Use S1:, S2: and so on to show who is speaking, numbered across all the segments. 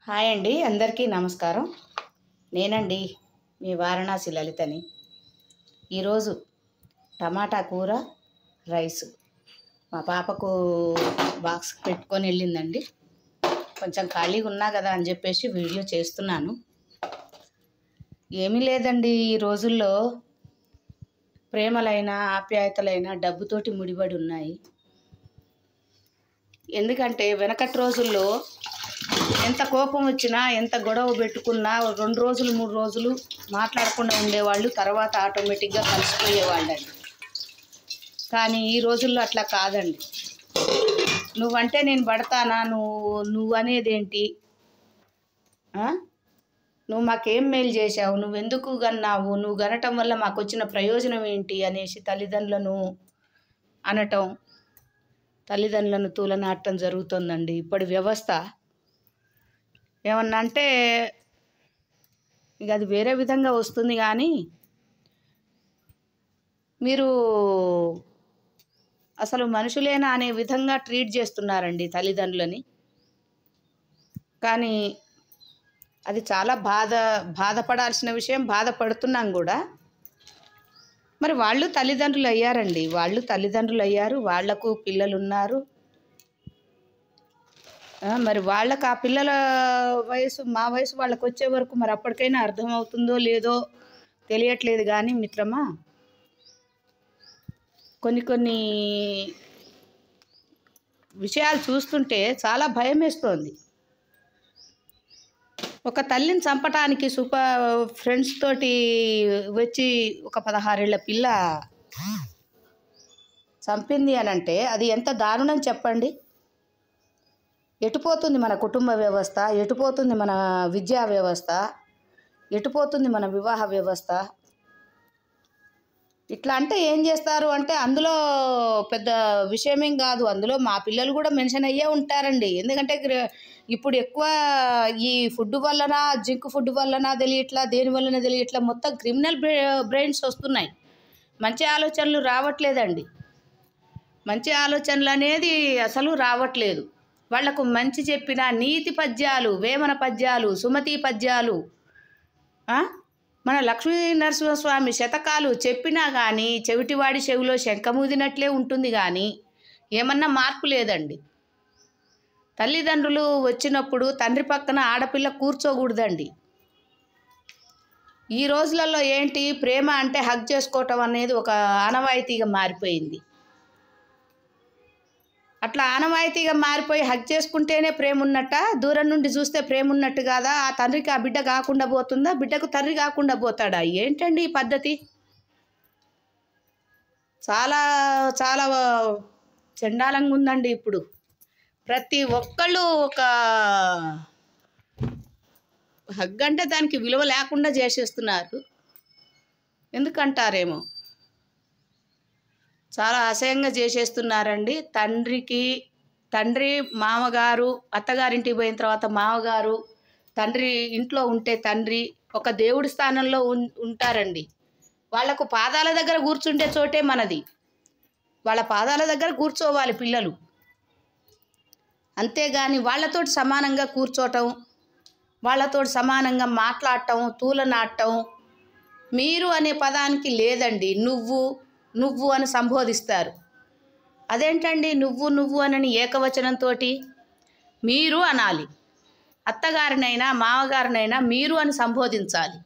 S1: Hi అండి, అందరికీ నమస్కారం. నేనండి మీ వారణాసి లలితని. ఈరోజు టమాటా కూర, రైసు మా పాపకు బాక్స్ పెట్టుకొని వెళ్ళిందండి. కొంచెం ఖాళీగా ఉన్నా కదా అని చెప్పేసి వీడియో చేస్తున్నాను. ఏమీ లేదండి, ఈ రోజుల్లో ప్రేమలైన ఆప్యాయతలైన డబ్బుతోటి ముడిపడి ఉన్నాయి. ఎందుకంటే వెనకటి రోజుల్లో ఎంత కోపం వచ్చినా, ఎంత గొడవ పెట్టుకున్నా 2 రోజులు 3 రోజులు మాట్లాడకుండా ఉండేవాళ్ళు. తర్వాత ఆటోమేటిక్గా కలిసిపోయేవాళ్ళండి. కానీ ఈ రోజుల్లో అట్లా కాదండి. నువ్వంటే నేను పడతానా, నువ్వు అనేదేంటి, నువ్వు మాకేం మేలు చేశావు, నువ్వెందుకు గన్నావు, నువ్వు గనటం వల్ల మాకు వచ్చిన ప్రయోజనం ఏంటి అనేసి తల్లిదండ్రులను అనటం, తల్లిదండ్రులను తూలనాడటం జరుగుతుందండి ఇప్పటి వ్యవస్థ. ఏమన్నా అంటే ఇక అది వేరే విధంగా వస్తుంది. కానీ మీరు అసలు మనుషులేనా అనే విధంగా ట్రీట్ చేస్తున్నారండి తల్లిదండ్రులని. కానీ అది చాలా బాధపడాల్సిన విషయం. బాధపడుతున్నాం కూడా. మరి వాళ్ళు తల్లిదండ్రులు అయ్యారండి, వాళ్లకు పిల్లలు ఉన్నారు. మరి వాళ్ళకి ఆ పిల్లల వయసు, మా వయసు వాళ్ళకి వచ్చే వరకు మరి అప్పటికైనా అర్థమవుతుందో లేదో తెలియట్లేదు. కానీ మిత్రమా, కొన్ని విషయాలు చూస్తుంటే చాలా భయం వేస్తోంది. ఒక తల్లిని చంపటానికి ఫ్రెండ్స్ తోటి వచ్చి ఒక 16 ఏళ్ల పిల్ల చంపింది అని అంటే అది ఎంత దారుణం చెప్పండి. ఎటుపోతుంది మన కుటుంబ వ్యవస్థ, ఎటుపోతుంది మన విద్యా వ్యవస్థ, ఎటుపోతుంది మన వివాహ వ్యవస్థ? ఇట్లా అంటే ఏం చేస్తారు అంటే అందులో పెద్ద విషయమేం కాదు. అందులో మా పిల్లలు కూడా మెన్షన్ అయ్యే ఉంటారండి. ఎందుకంటే ఇప్పుడు ఎక్కువ ఈ ఫుడ్ వలన, జింక్ ఫుడ్ వలన తెలియట్లా, దేని వలన తెలియట్లా, మొత్తం క్రిమినల్ బ్రెయిన్స్ వస్తున్నాయి. మంచి ఆలోచనలు రావట్లేదండి. మంచి ఆలోచనలు అనేది అసలు రావట్లేదు. వాళ్లకు మంచి చెప్పిన నీతి పద్యాలు, వేమన పద్యాలు, సుమతి పద్యాలు, మన లక్ష్మీ నరసింహస్వామి శతకాలు చెప్పినా కానీ చెవిటివాడి చెవిలో శంఖమూదినట్లే ఉంటుంది. కానీ ఏమన్నా మార్పు లేదండి. తల్లిదండ్రులు వచ్చినప్పుడు తండ్రి పక్కన ఆడపిల్ల కూర్చోకూడదండి. ఈ రోజులలో ఏంటి, ప్రేమ అంటే హగ్ చేసుకోవటం అనేది ఒక ఆనవాయితీగా మారిపోయింది. అట్లా ఆనవాయితీగా మారిపోయి హగ్ చేసుకుంటేనే ప్రేమ ఉన్నట్ట, దూరం నుండి చూస్తే ప్రేమ ఉన్నట్టు కాదా? ఆ తండ్రికి ఆ బిడ్డ కాకుండా పోతుందా, బిడ్డకు తండ్రి కాకుండా పోతాడా? ఏంటండి ఈ పద్ధతి? చాలా చాలా చండాలంగా ఉందండి. ఇప్పుడు ప్రతి ఒక్కళ్ళు ఒక హగ్ అంటే దానికి విలువ లేకుండా చేసేస్తున్నారు. ఎందుకంటారేమో చాలా అసహ్యంగా చేసేస్తున్నారండి. తండ్రి మామగారు, అత్తగారింటికి పోయిన తర్వాత మామగారు, తండ్రి ఇంట్లో ఉంటే తండ్రి ఒక దేవుడి స్థానంలో ఉంటారండి. వాళ్లకు పాదాల దగ్గర కూర్చుంటే చోటే మనది. వాళ్ళ పాదాల దగ్గర కూర్చోవాలి పిల్లలు. అంతేగాని వాళ్ళతోటి సమానంగా కూర్చోవటం, వాళ్ళతోటి సమానంగా మాట్లాడటం, తూలనాడటం, మీరు అనే పదానికి లేదండి. నువ్వు అని సంబోధిస్తారు. అదేంటండి నువ్వు అని ఏకవచనంతో మీరు అనాలి. అత్తగారినైనా మామగారినైనా మీరు అని సంబోధించాలి.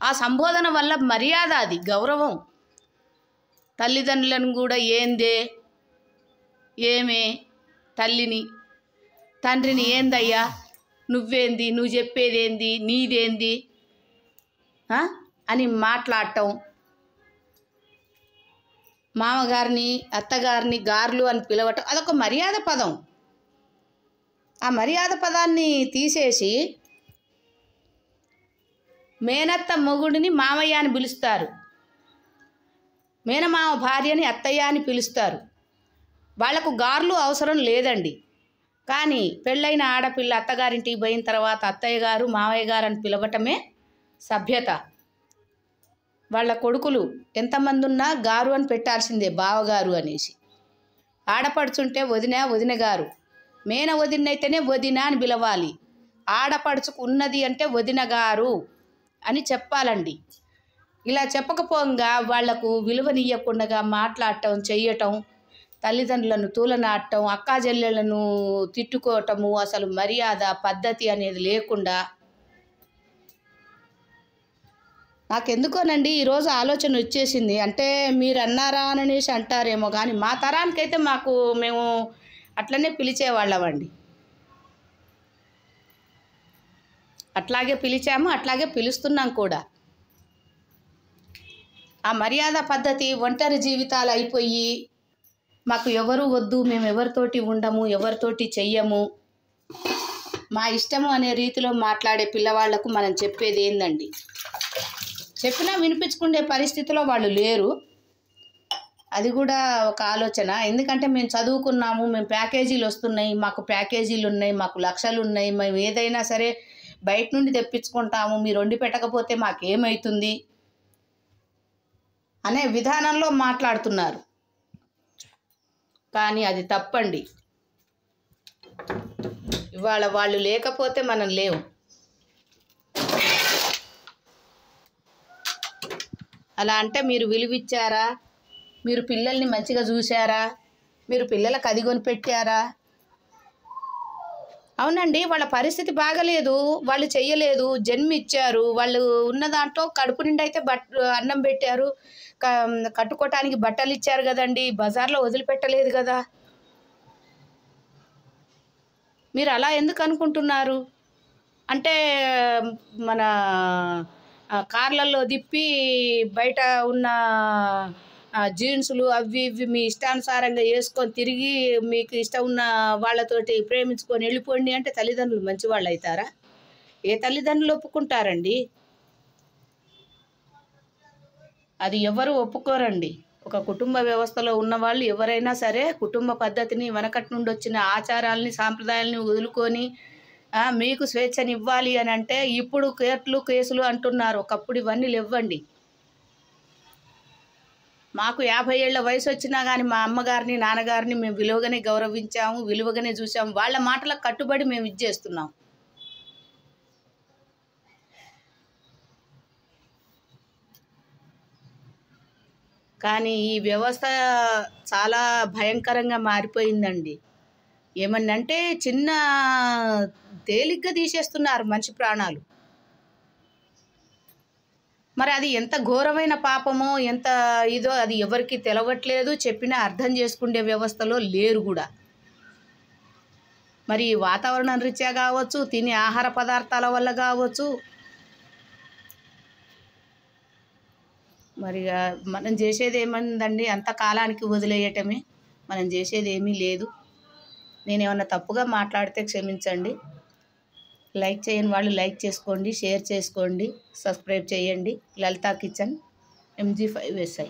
S1: ఆ సంబోధన వల్ల మర్యాద, అది గౌరవం. తల్లిదండ్రులను కూడా ఏందే, ఏమే, తల్లిని తండ్రిని ఏందయ్యా, నువ్వేంది, నువ్వు చెప్పేదేంది, నీదేంది అని మాట్లాడటం, మామగారిని అత్తగారిని గార్లు అని పిలవటం అదొక మర్యాద పదం. ఆ మర్యాద పదాన్ని తీసేసి మేనత్త మొగుడిని మామయ్య అని పిలుస్తారు, మేనమామ భార్యని అత్తయ్య అని పిలుస్తారు. వాళ్లకు గార్లు అవసరం లేదండి. కానీ పెళ్ళైన ఆడపిల్ల అత్తగారింటికి పోయిన తర్వాత అత్తయ్య గారు, మామయ్య గారు అని పిలవటమే సభ్యత. వాళ్ళ కొడుకులు ఎంతమంది ఉన్నా గారు అని పెట్టాల్సిందే, బావగారు అనేసి. ఆడపడుచుంటే వదిన గారు, మేన వదినైతేనే వదిన అని పిలవాలి. ఆడపడుచుకు ఉన్నది అంటే వదిన గారు అని చెప్పాలండి. ఇలా చెప్పకపోగా వాళ్లకు విలువనియ్యకుండా మాట్లాడటం, చెయ్యటం, తల్లిదండ్రులను తూలనాడటం, అక్కా చెల్లెళ్ళను తిట్టుకోవటము, అసలు మర్యాద పద్ధతి అనేది లేకుండా నాకెందుకోనండి ఈరోజు ఆలోచన వచ్చేసింది. అంటే మీరు అన్నారా అనేసి అంటారేమో కానీ మా తరానికైతే మేము అట్లనే పిలిచేవాళ్ళమండి. అట్లాగే పిలిచాము, అట్లాగే పిలుస్తున్నాం కూడా. ఆ మర్యాద పద్ధతి ఒంటరి జీవితాలు అయిపోయి మాకు ఎవరు వద్దు, మేము ఎవరితోటి ఉండము, ఎవరితోటి చెయ్యము, మా ఇష్టము అనే రీతిలో మాట్లాడే పిల్లవాళ్లకు మనం చెప్పేది ఏందండి? చెప్పినా వినిపించుకునే పరిస్థితిలో వాళ్ళు లేరు. అది కూడా ఒక ఆలోచన. ఎందుకంటే మేము చదువుకున్నాము, మేము ప్యాకేజీలు వస్తున్నాయి, మాకు ప్యాకేజీలు ఉన్నాయి, మాకు లక్షలు ఉన్నాయి, మేము ఏదైనా సరే బయట నుండి తెప్పించుకుంటాము, మీరు వండి పెట్టకపోతే మాకేమవుతుంది అనే విధానంలో మాట్లాడుతున్నారు. కానీ అది తప్పండి. ఇవాళ వాళ్ళు లేకపోతే మనం లేవు. అలా అంటే మీరు విలువిచ్చారా? మీరు పిల్లల్ని మంచిగా చూశారా? మీరు పిల్లలకు అది కొనిపెట్టారా? అవునండి, వాళ్ళ పరిస్థితి బాగలేదు, వాళ్ళు చెయ్యలేదు, జన్మిచ్చారు, వాళ్ళు ఉన్న దాంట్లో కడుపు నిండా అయితే అన్నం పెట్టారు, కట్టుకోవటానికి బట్టలు ఇచ్చారు కదండి, బజార్లో వదిలిపెట్టలేదు కదా. మీరు అలా ఎందుకు అనుకుంటున్నారు? అంటే మన కార్లలో తిప్పి బయట ఉన్న జీన్సులు అవి ఇవి మీ ఇష్టానుసారంగా వేసుకొని తిరిగి మీకు ఇష్టం ఉన్న వాళ్ళతోటి ప్రేమించుకొని వెళ్ళిపోండి అంటే తల్లిదండ్రులు మంచివాళ్ళు అవుతారా? ఏ తల్లిదండ్రులు ఒప్పుకుంటారండి? అది ఎవరు ఒప్పుకోరండి. ఒక కుటుంబ వ్యవస్థలో ఉన్నవాళ్ళు ఎవరైనా సరే కుటుంబ పద్ధతిని, వెనకటి నుండి వచ్చిన ఆచారాలని, సాంప్రదాయాలని వదులుకొని మీకు స్వేచ్ఛని ఇవ్వాలి అని అంటే ఇప్పుడు కేసులు అంటున్నారు. ఒకప్పుడు ఇవన్నీ లేవండి. మాకు 50 ఏళ్ల వయసు వచ్చినా కానీ మా అమ్మగారిని, నాన్నగారిని మేము విలువగానే గౌరవించాము, విలువగానే చూసాము. వాళ్ళ మాటలకు కట్టుబడి మేము ఇది చేస్తున్నాం. కానీ ఈ వ్యవస్థ చాలా భయంకరంగా మారిపోయిందండి. ఏమన్నంటే చిన్న తేలిగ్గా తీసేస్తున్నారు మనిషి ప్రాణాలు. మరి అది ఎంత ఘోరమైన పాపమో, ఎంత ఇదో అది ఎవరికి తెలవట్లేదు, చెప్పినా అర్థం చేసుకునే వ్యవస్థలో లేరు కూడా. మరి వాతావరణం రీత్యా కావచ్చు, తినే ఆహార పదార్థాల వల్ల కావచ్చు, మరి మనం చేసేది ఏమందండి? అంత కాలానికి వదిలేయటమే. మనం చేసేది ఏమీ లేదు. నేనేమన్నా తప్పుగా మాట్లాడితే క్షమించండి. లైక్ చేయని వాళ్ళు లైక్ చేసుకోండి, షేర్ చేసుకోండి, సబ్స్క్రైబ్ చేయండి. Lalitha kitchen MG5SI.